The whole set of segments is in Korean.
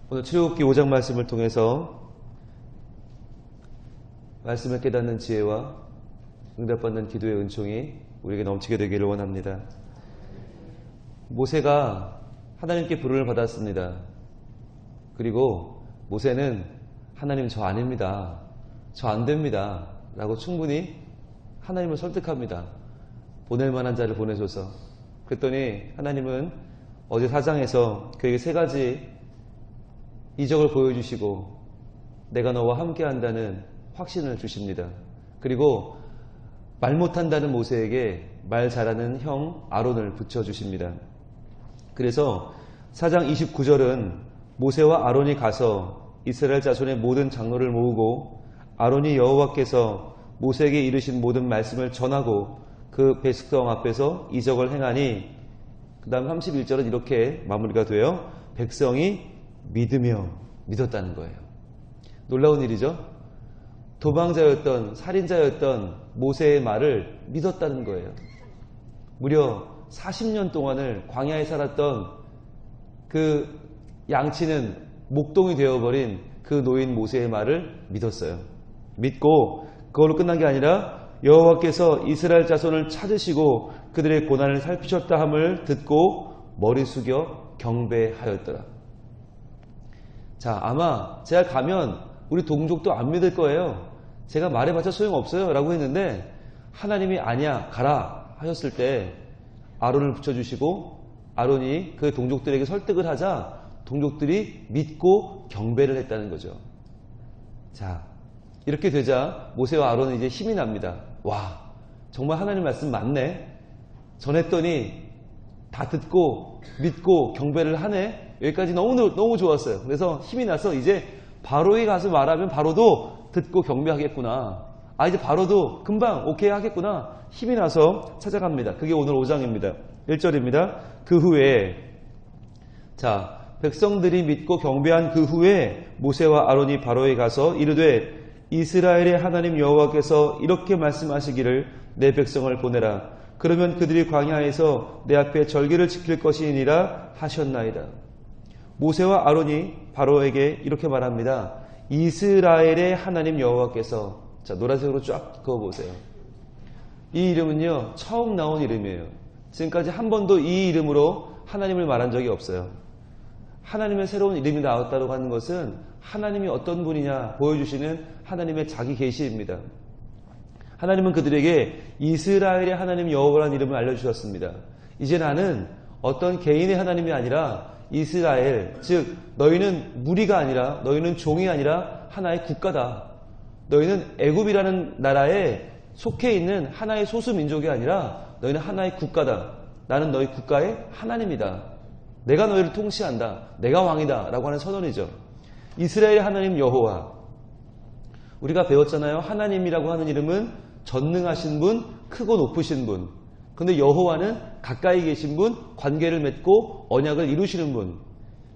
오늘 출애굽기 5장 말씀을 통해서 말씀을 깨닫는 지혜와 응답받는 기도의 은총이 우리에게 넘치게 되기를 원합니다. 모세가 하나님께 부름을 받았습니다. 그리고 모세는 하나님 저 아닙니다. 저 안 됩니다. 라고 충분히 하나님을 설득합니다. 보낼 만한 자를 보내줘서. 그랬더니 하나님은 어제 4장에서 그에게 3가지 이적을 보여주시고 내가 너와 함께 한다는 확신을 주십니다. 그리고 말 못한다는 모세에게 말 잘하는 형 아론을 붙여주십니다. 그래서 4장 29절은 모세와 아론이 가서 이스라엘 자손의 모든 장로를 모으고 아론이 여호와께서 모세에게 이르신 모든 말씀을 전하고 그 백성 앞에서 이적을 행하니 그 다음 31절은 이렇게 마무리가 되어 백성이 믿으며 믿었다는 거예요. 놀라운 일이죠. 도망자였던 살인자였던 모세의 말을 믿었다는 거예요. 무려 40년 동안을 광야에 살았던 그 양치는 목동이 되어버린 그 노인 모세의 말을 믿었어요. 믿고 그걸로 끝난 게 아니라 여호와께서 이스라엘 자손을 찾으시고 그들의 고난을 살피셨다 함을 듣고 머리 숙여 경배하였더라. 자, 아마 제가 가면 우리 동족도 안 믿을 거예요. 제가 말해봤자 소용없어요 라고 했는데 하나님이 아니야 가라 하셨을 때 아론을 붙여주시고 아론이 그 동족들에게 설득을 하자 동족들이 믿고 경배를 했다는 거죠. 자, 이렇게 되자 모세와 아론은 이제 힘이 납니다. 와, 정말 하나님 말씀 맞네. 전했더니 다 듣고 믿고 경배를 하네. 여기까지 너무 좋았어요. 그래서 힘이 나서 이제 바로에 가서 말하면 바로도 듣고 경배하겠구나. 아, 이제 바로도 금방 오케이 하겠구나. 힘이 나서 찾아갑니다. 그게 오늘 5장입니다. 1절입니다. 그 후에 자, 백성들이 믿고 경배한 그 후에 모세와 아론이 바로에 가서 이르되 이스라엘의 하나님 여호와께서 이렇게 말씀하시기를 내 백성을 보내라. 그러면 그들이 광야에서 내 앞에 절기를 지킬 것이니라 하셨나이다. 모세와 아론이 바로에게 이렇게 말합니다. 이스라엘의 하나님 여호와께서. 자, 노란색으로 쫙 그어보세요. 이 이름은요 처음 나온 이름이에요. 지금까지 한 번도 이 이름으로 하나님을 말한 적이 없어요. 하나님의 새로운 이름이 나왔다고 하는 것은 하나님이 어떤 분이냐 보여주시는 하나님의 자기 계시입니다. 하나님은 그들에게 이스라엘의 하나님 여호와라는 이름을 알려주셨습니다. 이제 나는 어떤 개인의 하나님이 아니라 이스라엘, 즉 너희는 무리가 아니라 너희는 종이 아니라 하나의 국가다. 너희는 애굽이라는 나라에 속해 있는 하나의 소수민족이 아니라 너희는 하나의 국가다. 나는 너희 국가의 하나님이다. 내가 너희를 통치한다. 내가 왕이다. 라고 하는 선언이죠. 이스라엘의 하나님 여호와. 우리가 배웠잖아요. 하나님이라고 하는 이름은 전능하신 분, 크고 높으신 분. 근데 여호와는 가까이 계신 분, 관계를 맺고 언약을 이루시는 분.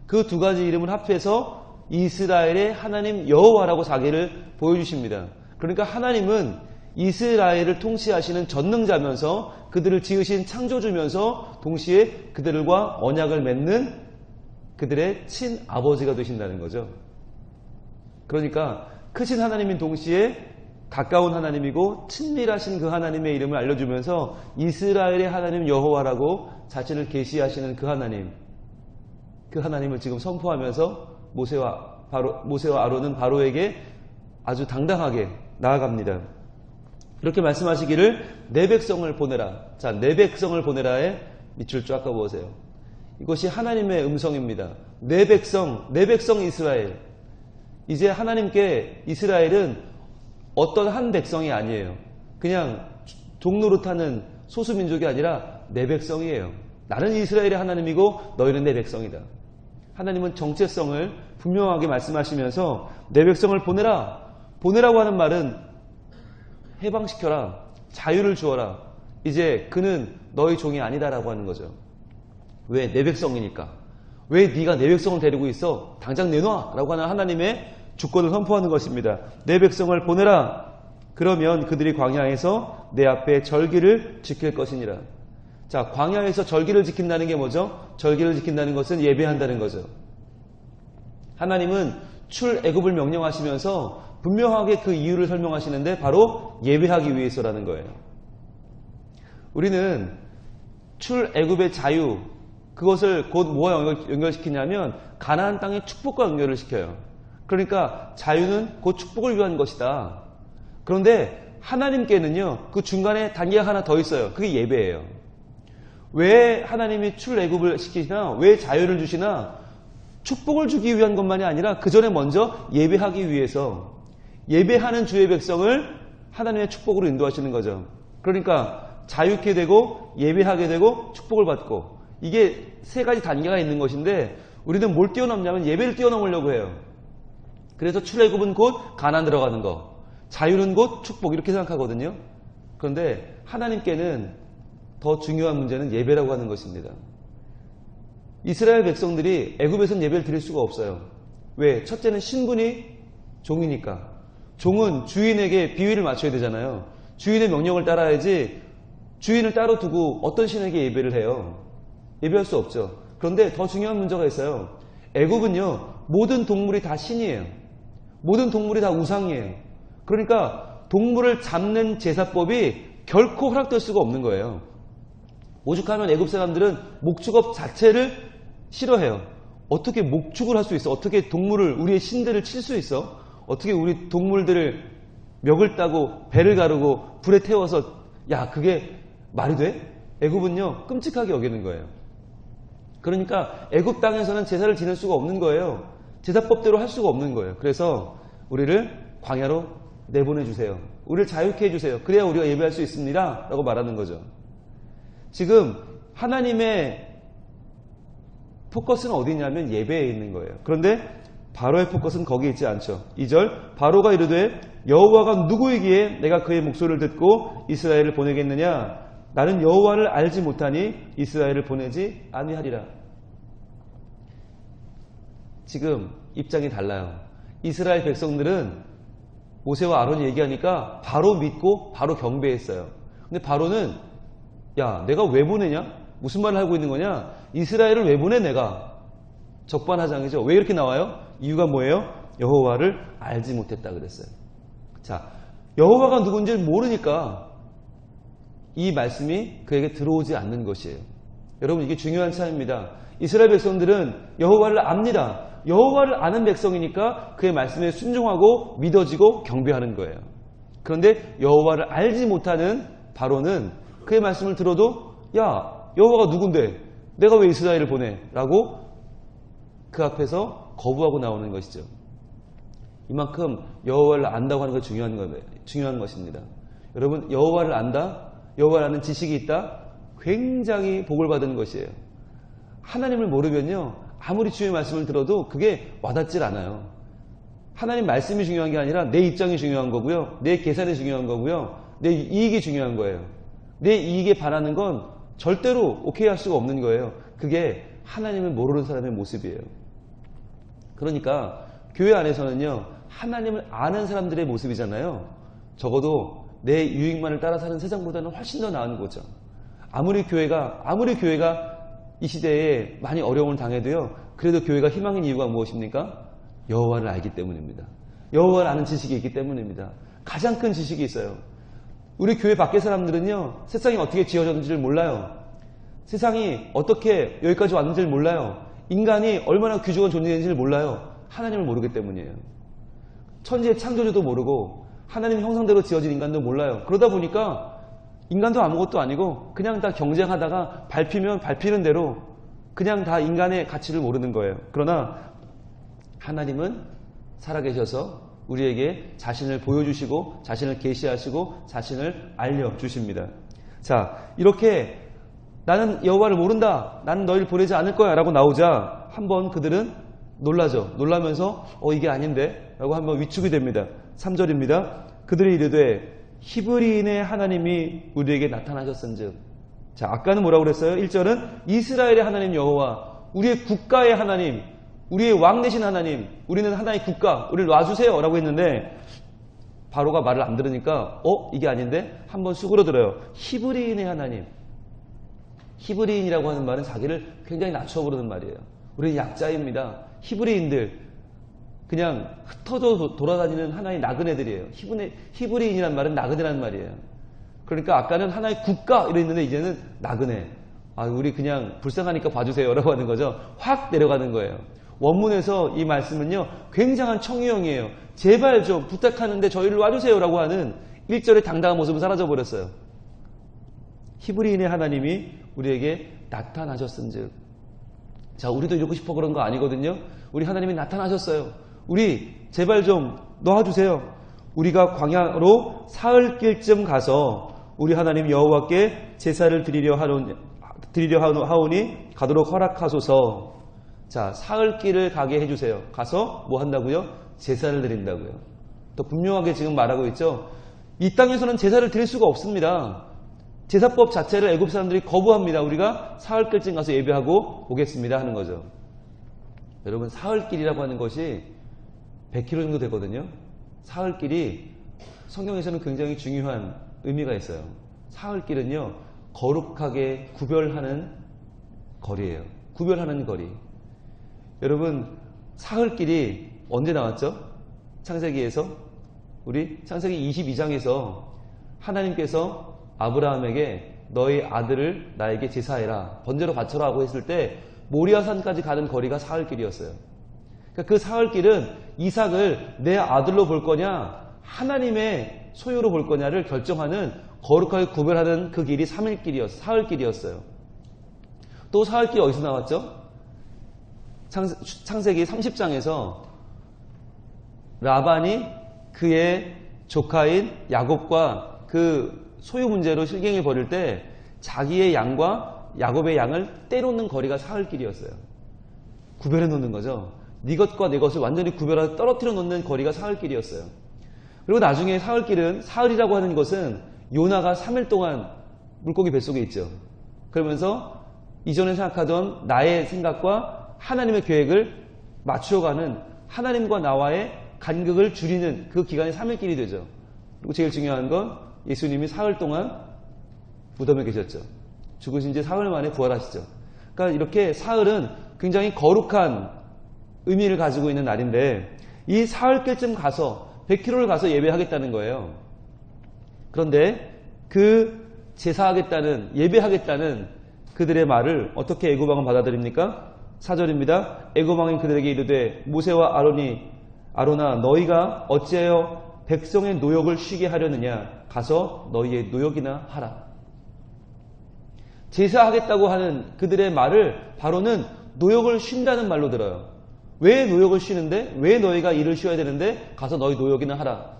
그 두 가지 이름을 합해서 이스라엘의 하나님 여호와라고 자기를 보여주십니다. 그러니까 하나님은 이스라엘을 통치하시는 전능자면서 그들을 지으신 창조주면서 동시에 그들과 언약을 맺는 그들의 친아버지가 되신다는 거죠. 그러니까 크신 하나님인 동시에 가까운 하나님이고 친밀하신 그 하나님의 이름을 알려주면서 이스라엘의 하나님 여호와라고 자신을 계시하시는 그 하나님, 그 하나님을 지금 선포하면서 모세와 아론은 바로에게 아주 당당하게 나아갑니다. 이렇게 말씀하시기를 내 백성을 보내라. 자, 내 백성을 보내라에 밑줄 쫙 그어보세요. 이것이 하나님의 음성입니다. 내 백성 이스라엘. 이제 하나님께 이스라엘은 어떤 한 백성이 아니에요. 그냥 종노릇하는 소수민족이 아니라 내 백성이에요. 나는 이스라엘의 하나님이고 너희는 내 백성이다. 하나님은 정체성을 분명하게 말씀하시면서 내 백성을 보내라. 보내라고 하는 말은 해방시켜라. 자유를 주어라. 이제 그는 너희 종이 아니다라고 하는 거죠. 왜? 내 백성이니까. 왜 네가 내 백성을 데리고 있어? 당장 내놔! 라고 하는 하나님의 주권을 선포하는 것입니다. 내 백성을 보내라. 그러면 그들이 광야에서 내 앞에 절기를 지킬 것이니라. 자, 광야에서 절기를 지킨다는 게 뭐죠? 절기를 지킨다는 것은 예배한다는 거죠. 하나님은 출애굽을 명령하시면서 분명하게 그 이유를 설명하시는데 바로 예배하기 위해서라는 거예요. 우리는 출애굽의 자유, 그것을 곧 뭐와 연결시키냐면 가나안 땅의 축복과 연결을 시켜요. 그러니까 자유는 곧 축복을 위한 것이다. 그런데 하나님께는요, 그 중간에 단계가 하나 더 있어요. 그게 예배예요. 왜 하나님이 출애굽을 시키시나, 왜 자유를 주시나, 축복을 주기 위한 것만이 아니라 그 전에 먼저 예배하기 위해서 예배하는 주의 백성을 하나님의 축복으로 인도하시는 거죠. 그러니까 자유케 되고 예배하게 되고 축복을 받고, 이게 세 가지 단계가 있는 것인데 우리는 뭘 뛰어넘냐면 예배를 뛰어넘으려고 해요. 그래서 출애굽은 곧 가나안 들어가는 거, 자유는 곧 축복, 이렇게 생각하거든요. 그런데 하나님께는 더 중요한 문제는 예배라고 하는 것입니다. 이스라엘 백성들이 애굽에서는 예배를 드릴 수가 없어요. 왜? 첫째는 신분이 종이니까. 종은 주인에게 비위를 맞춰야 되잖아요. 주인의 명령을 따라야지 주인을 따로 두고 어떤 신에게 예배를 해요? 예배할 수 없죠. 그런데 더 중요한 문제가 있어요. 애굽은요, 모든 동물이 다 신이에요. 모든 동물이 다 우상이에요. 그러니까 동물을 잡는 제사법이 결코 허락될 수가 없는 거예요. 오죽하면 애굽 사람들은 목축업 자체를 싫어해요. 어떻게 목축을 할 수 있어? 어떻게 동물을, 우리의 신들을 칠 수 있어? 어떻게 우리 동물들을 멱을 따고 배를 가르고 불에 태워서, 야, 그게 말이 돼? 애굽은요, 끔찍하게 여기는 거예요. 그러니까 애굽 땅에서는 제사를 지낼 수가 없는 거예요. 제사법대로 할 수가 없는 거예요. 그래서 우리를 광야로 내보내주세요. 우리를 자유케 해주세요. 그래야 우리가 예배할 수 있습니다. 라고 말하는 거죠. 지금 하나님의 포커스는 어디냐면 예배에 있는 거예요. 그런데 바로의 포커스는 거기에 있지 않죠. 2절, 바로가 이르되 여호와가 누구이기에 내가 그의 목소리를 듣고 이스라엘을 보내겠느냐? 나는 여호와를 알지 못하니 이스라엘을 보내지 아니하리라. 지금 입장이 달라요. 이스라엘 백성들은 모세와 아론이 얘기하니까 바로 믿고 바로 경배했어요. 근데 바로는, 야, 내가 왜 보내냐? 무슨 말을 하고 있는 거냐? 이스라엘을 왜 보내 내가? 적반하장이죠. 왜 이렇게 나와요? 이유가 뭐예요? 여호와를 알지 못했다 그랬어요. 자, 여호와가 누군지 모르니까 이 말씀이 그에게 들어오지 않는 것이에요. 여러분, 이게 중요한 차이입니다. 이스라엘 백성들은 여호와를 압니다. 여호와를 아는 백성이니까 그의 말씀에 순종하고 믿어지고 경배하는 거예요. 그런데 여호와를 알지 못하는 바로는 그의 말씀을 들어도, 야, 여호와가 누군데 내가 왜 이스라엘을 보내? 라고 그 앞에서 거부하고 나오는 것이죠. 이만큼 여호와를 안다고 하는 것이 중요한 것입니다. 여러분, 여호와를 안다? 여호와를 아는 지식이 있다? 굉장히 복을 받은 것이에요. 하나님을 모르면요, 아무리 주의 말씀을 들어도 그게 와닿질 않아요. 하나님 말씀이 중요한 게 아니라 내 입장이 중요한 거고요, 내 계산이 중요한 거고요, 내 이익이 중요한 거예요. 내 이익에 반하는 건 절대로 오케이 할 수가 없는 거예요. 그게 하나님을 모르는 사람의 모습이에요. 그러니까 교회 안에서는요, 하나님을 아는 사람들의 모습이잖아요. 적어도 내 유익만을 따라 사는 세상보다는 훨씬 더 나은 거죠. 아무리 교회가 이 시대에 많이 어려움을 당해도요, 그래도 교회가 희망인 이유가 무엇입니까? 여호와를 알기 때문입니다. 여호와를 아는 지식이 있기 때문입니다. 가장 큰 지식이 있어요. 우리 교회 밖의 사람들은요, 세상이 어떻게 지어졌는지를 몰라요. 세상이 어떻게 여기까지 왔는지를 몰라요. 인간이 얼마나 귀중한 존재인지를 몰라요. 하나님을 모르기 때문이에요. 천지의 창조주도 모르고 하나님 형상대로 지어진 인간도 몰라요. 그러다 보니까 인간도 아무것도 아니고 그냥 다 경쟁하다가 밟히면 밟히는 대로 그냥 다 인간의 가치를 모르는 거예요. 그러나 하나님은 살아계셔서 우리에게 자신을 보여주시고 자신을 계시하시고 자신을 알려주십니다. 자, 이렇게 나는 여호와를 모른다, 나는 너희를 보내지 않을 거야 라고 나오자 한번 그들은 놀라죠. 놀라면서 이게 아닌데 라고 한번 위축이 됩니다. 3절입니다. 그들이 이르되 히브리인의 하나님이 우리에게 나타나셨은즉. 자, 아까는 뭐라고 그랬어요? 1절은 이스라엘의 하나님 여호와, 우리의 국가의 하나님, 우리의 왕 되신 하나님, 우리는 하나의 국가, 우리를 놔주세요 라고 했는데 바로가 말을 안 들으니까 이게 아닌데 한번 수그러들어요. 히브리인의 하나님. 히브리인이라고 하는 말은 자기를 굉장히 낮춰 부르는 말이에요. 우리는 약자입니다. 히브리인들, 그냥 흩어져 돌아다니는 하나의 나그네들이에요. 히브리인이란 말은 나그네란 말이에요. 그러니까 아까는 하나의 국가 이랬는데 이제는 나그네. 아, 우리 그냥 불쌍하니까 봐주세요라고 하는 거죠. 확 내려가는 거예요. 원문에서 이 말씀은요, 굉장한 청유형이에요. 제발 좀 부탁하는데 저희를 와주세요라고 하는 1절의 당당한 모습은 사라져버렸어요. 히브리인의 하나님이 우리에게 나타나셨은즉. 자, 우리도 이러고 싶어 그런 거 아니거든요. 우리 하나님이 나타나셨어요. 우리 제발 좀 놓아주세요. 우리가 광야로 사흘길쯤 가서 우리 하나님 여호와께 제사를 드리려 하오니 가도록 허락하소서. 자, 사흘길을 가게 해주세요. 가서 뭐 한다고요? 제사를 드린다고요. 또 분명하게 지금 말하고 있죠. 이 땅에서는 제사를 드릴 수가 없습니다. 제사법 자체를 애굽 사람들이 거부합니다. 우리가 사흘길쯤 가서 예배하고 오겠습니다 하는 거죠. 여러분, 사흘길이라고 하는 것이 100km 정도 되거든요. 사흘길이 성경에서는 굉장히 중요한 의미가 있어요. 사흘길은요, 거룩하게 구별하는 거리예요. 구별하는 거리. 여러분, 사흘길이 언제 나왔죠? 창세기에서? 우리 창세기 22장에서 하나님께서 아브라함에게 너희 아들을 나에게 제사해라, 번제로 바쳐라 하고 했을 때 모리아산까지 가는 거리가 사흘길이었어요. 그러니까 그 사흘길은 이삭을 내 아들로 볼 거냐 하나님의 소유로 볼 거냐를 결정하는, 거룩하게 구별하는 그 길이 사흘길이었어요. 또 사흘길이 어디서 나왔죠? 창세기 30장에서 라반이 그의 조카인 야곱과 그 소유 문제로 실갱이 벌일 때 자기의 양과 야곱의 양을 떼놓는 거리가 사흘길이었어요. 구별해 놓는 거죠. 네 것과 내 것을 완전히 구별하여 떨어뜨려 놓는 거리가 사흘길이었어요. 그리고 나중에 사흘길은, 사흘이라고 하는 것은 요나가 3일 동안 물고기 뱃속에 있죠. 그러면서 이전에 생각하던 나의 생각과 하나님의 계획을 맞추어가는, 하나님과 나와의 간극을 줄이는 그 기간이 3일길이 되죠. 그리고 제일 중요한 건 예수님이 사흘 동안 무덤에 계셨죠. 죽으신 지 사흘 만에 부활하시죠. 그러니까 이렇게 사흘은 굉장히 거룩한 의미를 가지고 있는 날인데, 이 사흘길쯤 가서 100km를 가서 예배하겠다는 거예요. 그런데 그 제사하겠다는, 예배하겠다는 그들의 말을 어떻게 애굽왕은 받아들입니까? 4절입니다. 애굽왕이 그들에게 이르되 모세와 아론아 너희가 어찌하여 백성의 노역을 쉬게 하려느냐? 가서 너희의 노역이나 하라. 제사하겠다고 하는 그들의 말을 바로는 노역을 쉰다는 말로 들어요. 왜 노역을 쉬는데? 왜 너희가 일을 쉬어야 되는데? 가서 너희 노역이나 하라.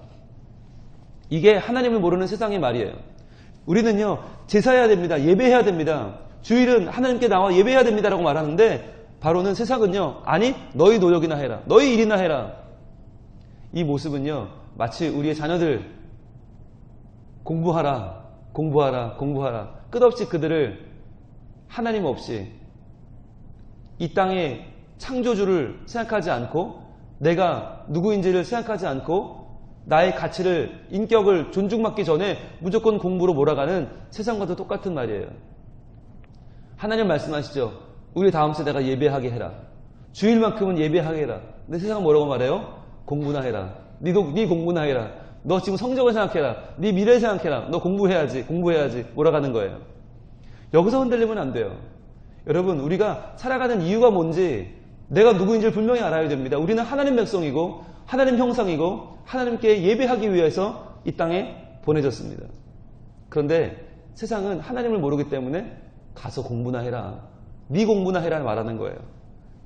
이게 하나님을 모르는 세상의 말이에요. 우리는요, 제사해야 됩니다. 예배해야 됩니다. 주일은 하나님께 나와 예배해야 됩니다라고 말하는데, 바로는 세상은요, 아니 너희 노역이나 해라, 너희 일이나 해라. 이 모습은요, 마치 우리의 자녀들 공부하라 끝없이 그들을 하나님 없이 이 땅의 창조주를 생각하지 않고, 내가 누구인지를 생각하지 않고, 나의 가치를, 인격을 존중받기 전에 무조건 공부로 몰아가는 세상과도 똑같은 말이에요. 하나님 말씀하시죠. 우리 다음 세대가 예배하게 해라. 주일만큼은 예배하게 해라. 근데 세상은 뭐라고 말해요? 공부나 해라. 네 공부나 해라. 너 지금 성적을 생각해라. 네 미래를 생각해라. 너 공부해야지 몰아가는 거예요. 여기서 흔들리면 안 돼요. 여러분, 우리가 살아가는 이유가 뭔지, 내가 누구인지를 분명히 알아야 됩니다. 우리는 하나님 백성이고 하나님 형상이고 하나님께 예배하기 위해서 이 땅에 보내졌습니다. 그런데 세상은 하나님을 모르기 때문에 가서 공부나 해라, 네 공부나 해라 말하는 거예요.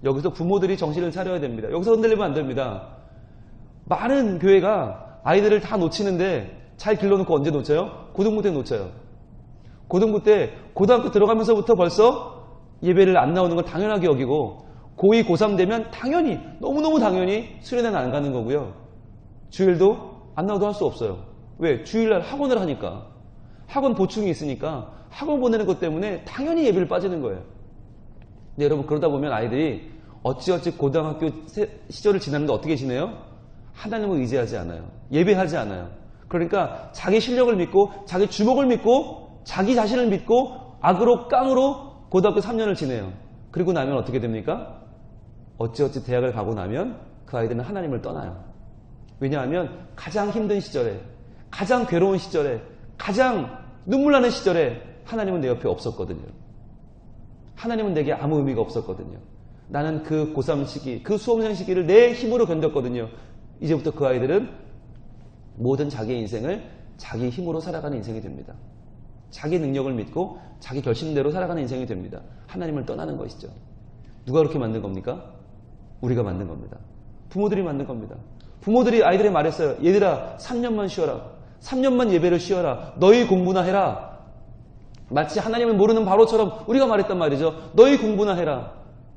여기서 부모들이 정신을 차려야 됩니다. 여기서 흔들리면 안 됩니다. 많은 교회가 아이들을 다 놓치는데, 잘 길러놓고 언제 놓쳐요? 고등부 때 놓쳐요. 고등부 때, 고등학교 들어가면서부터 벌써 예배를 안 나오는 걸 당연하게 여기고, 고2, 고3 되면 당연히, 너무너무 당연히 수련회는 안 가는 거고요. 주일도 안 나와도 할 수 없어요. 왜? 주일날 학원을 하니까. 학원 보충이 있으니까 학원 보내는 것 때문에 당연히 예배를 빠지는 거예요. 근데 여러분, 그러다 보면 아이들이 어찌어찌 고등학교 시절을 지났는데 어떻게 지내요? 하나님을 의지하지 않아요. 예배하지 않아요. 그러니까 자기 실력을 믿고, 자기 주먹을 믿고, 자기 자신을 믿고 악으로 깡으로 고등학교 3년을 지내요. 그리고 나면 어떻게 됩니까? 어찌어찌 대학을 가고 나면 그 아이들은 하나님을 떠나요. 왜냐하면 가장 힘든 시절에, 가장 괴로운 시절에, 가장 눈물 나는 시절에 하나님은 내 옆에 없었거든요. 하나님은 내게 아무 의미가 없었거든요. 나는 그 고3 시기, 그 수험생 시기를 내 힘으로 견뎠거든요. 이제부터 그 아이들은 모든 자기의 인생을 자기 힘으로 살아가는 인생이 됩니다. 자기 능력을 믿고 자기 결심대로 살아가는 인생이 됩니다. 하나님을 떠나는 것이죠. 누가 그렇게 만든 겁니까? 우리가 만든 겁니다. 부모들이 만든 겁니다. 부모들이 아이들에게 말했어요. 얘들아, 3년만 쉬어라. 3년만 예배를 쉬어라. 너희 공부나 해라. 마치 하나님을 모르는 바로처럼 우리가 말했단 말이죠. 너희 공부나 해라.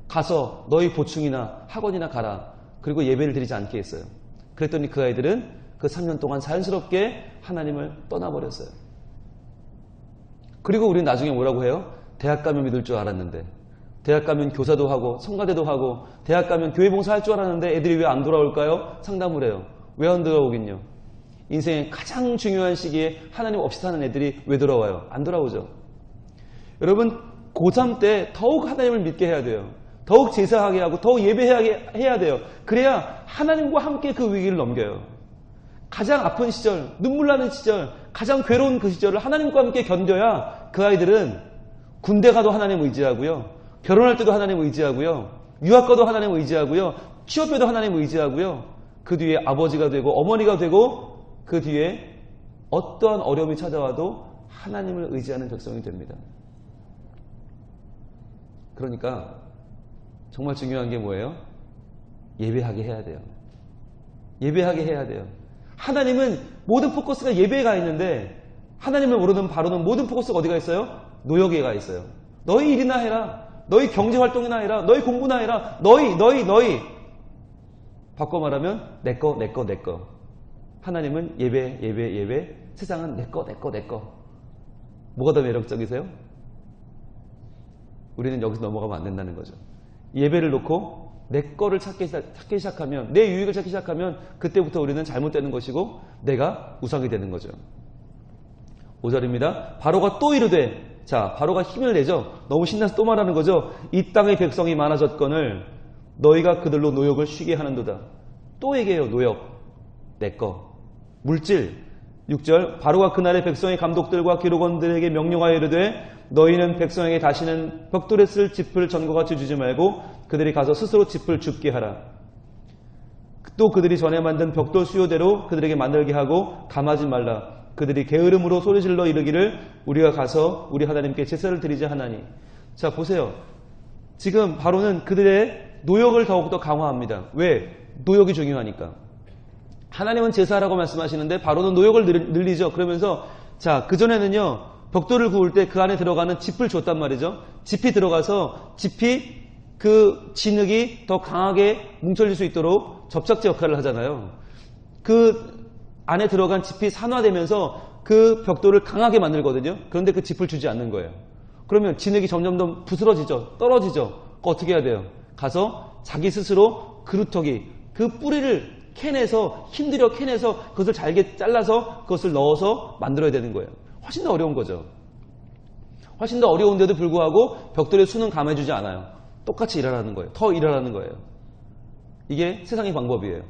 가서 너희 보충이나 학원이나 가라. 그리고 예배를 드리지 않게 했어요. 그랬더니 그 아이들은 그 3년 동안 자연스럽게 하나님을 떠나버렸어요. 그리고 우리는 나중에 뭐라고 해요? 대학 가면 믿을 줄 알았는데, 대학 가면 교사도 하고 성가대도 하고, 대학 가면 교회 봉사할 줄 알았는데 애들이 왜 안 돌아올까요? 상담을 해요. 왜 안 돌아오긴요? 인생의 가장 중요한 시기에 하나님 없이 사는 애들이 왜 돌아와요? 안 돌아오죠. 여러분, 고3 때 더욱 하나님을 믿게 해야 돼요. 더욱 제사하게 하고 더욱 예배하게 해야 돼요. 그래야 하나님과 함께 그 위기를 넘겨요. 가장 아픈 시절, 눈물 나는 시절, 가장 괴로운 그 시절을 하나님과 함께 견뎌야 그 아이들은 군대 가도 하나님 의지하고요, 결혼할 때도 하나님 의지하고요, 유학 가도 하나님 의지하고요, 취업해도 하나님 의지하고요, 그 뒤에 아버지가 되고 어머니가 되고 그 뒤에 어떠한 어려움이 찾아와도 하나님을 의지하는 백성이 됩니다. 그러니까 정말 중요한 게 뭐예요? 예배하게 해야 돼요. 예배하게 해야 돼요. 하나님은 모든 포커스가 예배에 가 있는데 하나님을 모르는 바로는 모든 포커스가 어디가 있어요? 노역에 가 있어요. 너희 일이나 해라. 너희 경제활동이나 해라. 너희 공부나 해라. 너희. 바꿔 말하면 내 거. 하나님은 예배. 세상은 내 거. 뭐가 더 매력적이세요? 우리는 여기서 넘어가면 안 된다는 거죠. 예배를 놓고 내 거를 찾기 시작하면, 내 유익을 찾기 시작하면 그때부터 우리는 잘못되는 것이고 내가 우상이 되는 거죠. 5절입니다. 바로가 또 이르되, 자, 바로가 힘을 내죠. 너무 신나서 또 말하는 거죠. 이 땅의 백성이 많아졌거늘 너희가 그들로 노역을 쉬게 하는도다. 또 얘기해요. 노역, 내 거, 물질. 6절, 바로가 그날의 백성의 감독들과 기록원들에게 명령하여 이르되 너희는 백성에게 다시는 벽돌에 쓸 짚을 전과 같이 주지 말고 그들이 가서 스스로 짚을 줍게 하라. 또 그들이 전에 만든 벽돌 수요대로 그들에게 만들게 하고 감하지 말라. 그들이 게으름으로 소리질러 이르기를 우리가 가서 우리 하나님께 제사를 드리자 하나니. 자, 보세요. 지금 바로는 그들의 노역을 더욱더 강화합니다. 왜? 노역이 중요하니까. 하나님은 제사라고 말씀하시는데 바로는 노역을 늘리죠. 그러면서 자, 그전에는요, 벽돌을 구울 때 그 안에 들어가는 짚을 줬단 말이죠. 짚이 들어가서 짚이 그 진흙이 더 강하게 뭉쳐질 수 있도록 접착제 역할을 하잖아요. 그 안에 들어간 짚이 산화되면서 그 벽돌을 강하게 만들거든요. 그런데 그 짚을 주지 않는 거예요. 그러면 진흙이 점점 더 부스러지죠. 떨어지죠. 어떻게 해야 돼요? 가서 자기 스스로 그루터기, 그 뿌리를 캐내서, 힘들여 캐내서 그것을 잘게 잘라서 그것을 넣어서 만들어야 되는 거예요. 훨씬 더 어려운 거죠. 훨씬 더 어려운데도 불구하고 벽돌의 수는 감해주지 않아요. 똑같이 일하라는 거예요. 더 일하라는 거예요. 이게 세상의 방법이에요.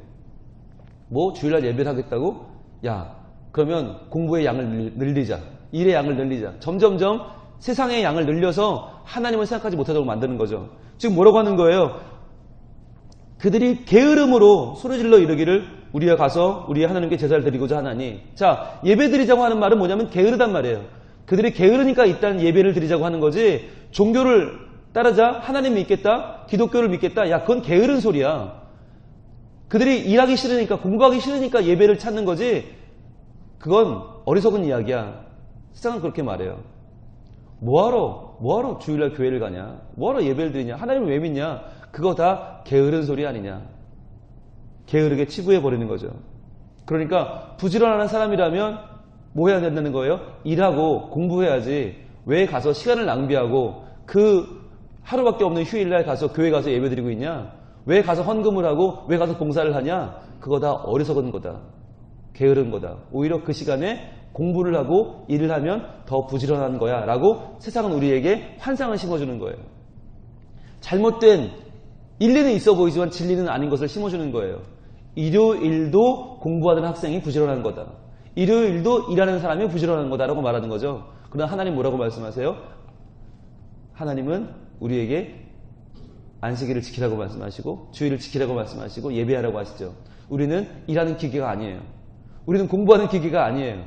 뭐 주일날 예배를 하겠다고? 야, 그러면 공부의 양을 늘리자. 일의 양을 늘리자. 점점점 세상의 양을 늘려서 하나님을 생각하지 못하도록 만드는 거죠. 지금 뭐라고 하는 거예요? 그들이 게으름으로 소리질러 이르기를 우리가 가서 우리 하나님께 제사를 드리고자 하나니. 자, 예배 드리자고 하는 말은 뭐냐면 게으르단 말이에요. 그들이 게으르니까 일단 예배를 드리자고 하는 거지, 종교를 따르자, 하나님 믿겠다, 기독교를 믿겠다, 야, 그건 게으른 소리야. 그들이 일하기 싫으니까, 공부하기 싫으니까 예배를 찾는 거지, 그건 어리석은 이야기야. 세상은 그렇게 말해요. 뭐하러 주일날 교회를 가냐? 뭐하러 예배를 드리냐? 하나님을 왜 믿냐? 그거 다 게으른 소리 아니냐? 게으르게 치부해버리는 거죠. 그러니까 부지런한 사람이라면 뭐 해야 된다는 거예요? 일하고 공부해야지. 왜 가서 시간을 낭비하고 그 하루밖에 없는 휴일날 가서 교회 가서 예배드리고 있냐? 왜 가서 헌금을 하고 왜 가서 봉사를 하냐? 그거 다 어리석은 거다. 게으른 거다. 오히려 그 시간에 공부를 하고 일을 하면 더 부지런한 거야 라고 세상은 우리에게 환상을 심어주는 거예요. 잘못된 일리는 있어 보이지만 진리는 아닌 것을 심어주는 거예요. 일요일도 공부하던 학생이 부지런한 거다. 일요일도 일하는 사람이 부지런한 거다라고 말하는 거죠. 그러나 하나님 뭐라고 말씀하세요? 하나님은 우리에게 안식일을 지키라고 말씀하시고 주일을 지키라고 말씀하시고 예배하라고 하시죠. 우리는 일하는 기계가 아니에요. 우리는 공부하는 기계가 아니에요.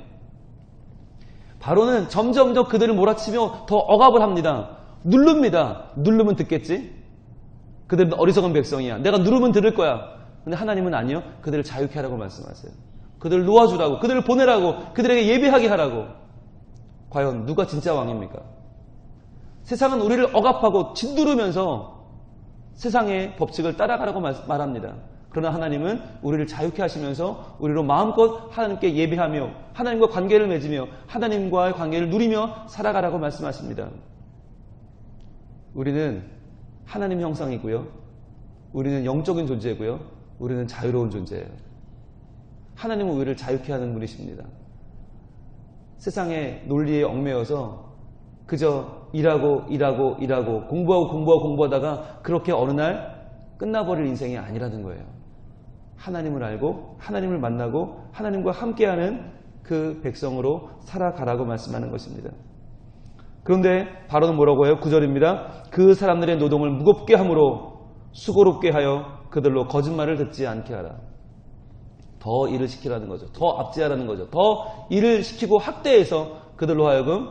바로는 점점점 그들을 몰아치며 더 억압을 합니다. 누릅니다. 누르면 듣겠지? 그들은 어리석은 백성이야. 내가 누르면 들을 거야. 근데 하나님은 아니요. 그들을 자유케 하라고 말씀하세요. 그들을 놓아주라고, 그들을 보내라고, 그들에게 예배하게 하라고. 과연 누가 진짜 왕입니까? 세상은 우리를 억압하고 짓누르면서 세상의 법칙을 따라가라고 말합니다. 그러나 하나님은 우리를 자유케 하시면서 우리로 마음껏 하나님께 예배하며 하나님과 관계를 맺으며 하나님과의 관계를 누리며 살아가라고 말씀하십니다. 우리는 하나님 형상이고요. 우리는 영적인 존재고요. 우리는 자유로운 존재예요. 하나님은 우리를 자유케 하는 분이십니다. 세상의 논리에 얽매여서 그저 일하고 공부하다가 그렇게 어느 날 끝나버릴 인생이 아니라는 거예요. 하나님을 알고 하나님을 만나고 하나님과 함께하는 그 백성으로 살아가라고 말씀하는 것입니다. 그런데 바로는 뭐라고 해요? 9절입니다. 그 사람들의 노동을 무겁게 함으로 수고롭게 하여 그들로 거짓말을 듣지 않게 하라. 더 일을 시키라는 거죠. 더 압제하라는 거죠. 더 일을 시키고 학대해서 그들로 하여금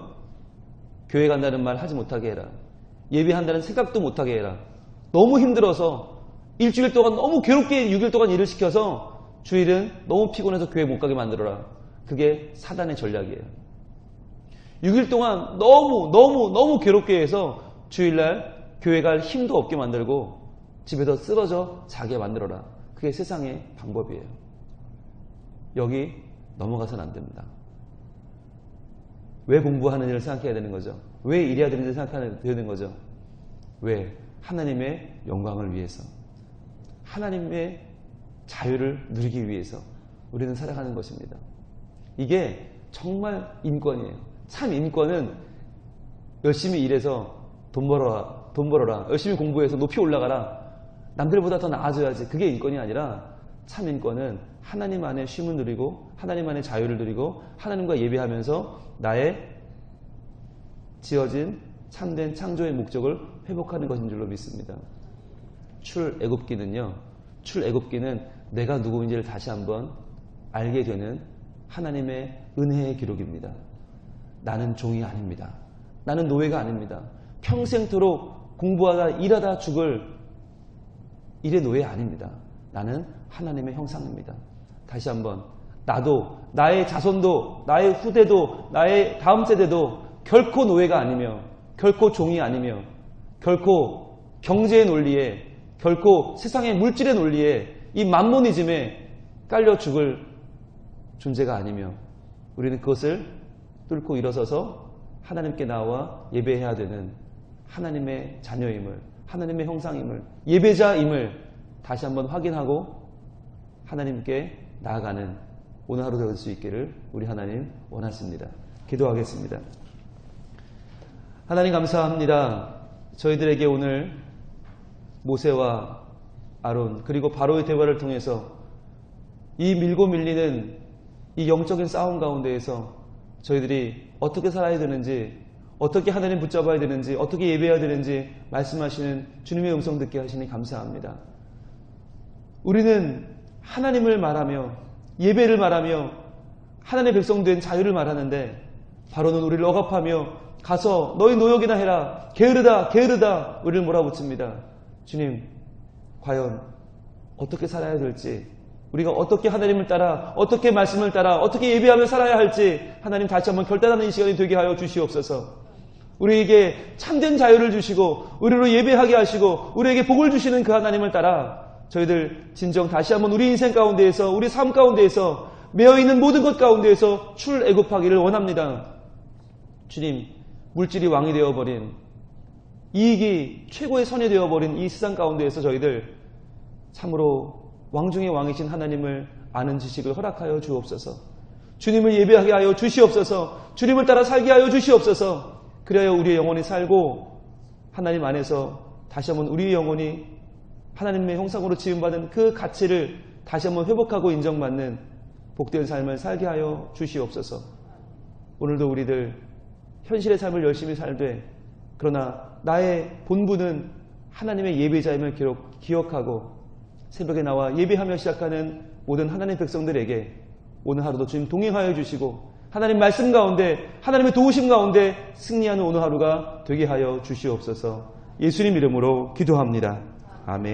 교회 간다는 말 하지 못하게 해라. 예배한다는 생각도 못하게 해라. 너무 힘들어서 일주일 동안 너무 괴롭게 6일 동안 일을 시켜서 주일은 너무 피곤해서 교회 못 가게 만들어라. 그게 사단의 전략이에요. 6일 동안 너무 괴롭게 해서 주일날 교회 갈 힘도 없게 만들고 집에서 쓰러져 자게 만들어라. 그게 세상의 방법이에요. 여기 넘어가서는 안 됩니다. 왜 공부하는지를 생각해야 되는 거죠. 왜 일해야 되는지 생각해야 되는 거죠. 왜? 하나님의 영광을 위해서, 하나님의 자유를 누리기 위해서 우리는 살아가는 것입니다. 이게 정말 인권이에요. 참 인권은 열심히 일해서 돈 벌어라, 열심히 공부해서 높이 올라가라, 남들보다 더 나아져야지, 그게 인권이 아니라 참 인권은 하나님 안에 쉼을 누리고 하나님 안에 자유를 누리고 하나님과 예배하면서 나의 지어진 참된 창조의 목적을 회복하는 것인 줄로 믿습니다. 출애굽기는 내가 누구인지를 다시 한번 알게 되는 하나님의 은혜의 기록입니다. 나는 종이 아닙니다. 나는 노예가 아닙니다. 평생토록 공부하다 일하다 죽을 일의 노예 아닙니다. 나는 하나님의 형상입니다. 다시 한번, 나도, 나의 자손도, 나의 후대도, 나의 다음 세대도 결코 노예가 아니며 결코 종이 아니며 결코 경제의 논리에, 결코 세상의 물질의 논리에, 이 만모니즘에 깔려 죽을 존재가 아니며 우리는 그것을 뚫고 일어서서 하나님께 나와 예배해야 되는 하나님의 자녀임을, 하나님의 형상임을, 예배자임을 다시 한번 확인하고 하나님께 나아가는 오늘 하루 될 수 있기를 우리 하나님 원하십니다. 기도하겠습니다. 하나님 감사합니다. 저희들에게 오늘 모세와 아론 그리고 바로의 대화를 통해서 이 밀고 밀리는 이 영적인 싸움 가운데에서 저희들이 어떻게 살아야 되는지, 어떻게 하나님 붙잡아야 되는지, 어떻게 예배해야 되는지 말씀하시는 주님의 음성 듣게 하시니 감사합니다. 우리는 하나님을 말하며 예배를 말하며 하나님의 백성 된 자유를 말하는데 바로는 우리를 억압하며 가서 너희 노역이나 해라, 게으르다 우리를 몰아붙입니다. 주님, 과연 어떻게 살아야 될지, 우리가 어떻게 하나님을 따라, 어떻게 말씀을 따라, 어떻게 예배하며 살아야 할지 하나님 다시 한번 결단하는 이 시간이 되게 하여 주시옵소서. 우리에게 참된 자유를 주시고 우리로 예배하게 하시고 우리에게 복을 주시는 그 하나님을 따라 저희들 진정 다시 한번 우리 인생 가운데에서, 우리 삶 가운데에서, 매여있는 모든 것 가운데에서 출애굽하기를 원합니다. 주님, 물질이 왕이 되어버린, 이익이 최고의 선이 되어버린 이 세상 가운데에서 저희들 참으로 왕중의 왕이신 하나님을 아는 지식을 허락하여 주옵소서. 주님을 예배하게 하여 주시옵소서. 주님을 따라 살게 하여 주시옵소서. 그래야 우리의 영혼이 살고 하나님 안에서 다시 한번 우리의 영혼이 하나님의 형상으로 지음받은 그 가치를 다시 한번 회복하고 인정받는 복된 삶을 살게 하여 주시옵소서. 오늘도 우리들 현실의 삶을 열심히 살되 그러나 나의 본분은 하나님의 예배자임을 기억하고 새벽에 나와 예배하며 시작하는 모든 하나님의 백성들에게 오늘 하루도 주님 동행하여 주시고 하나님 말씀 가운데 하나님의 도우심 가운데 승리하는 오늘 하루가 되게 하여 주시옵소서. 예수님 이름으로 기도합니다. 아멘.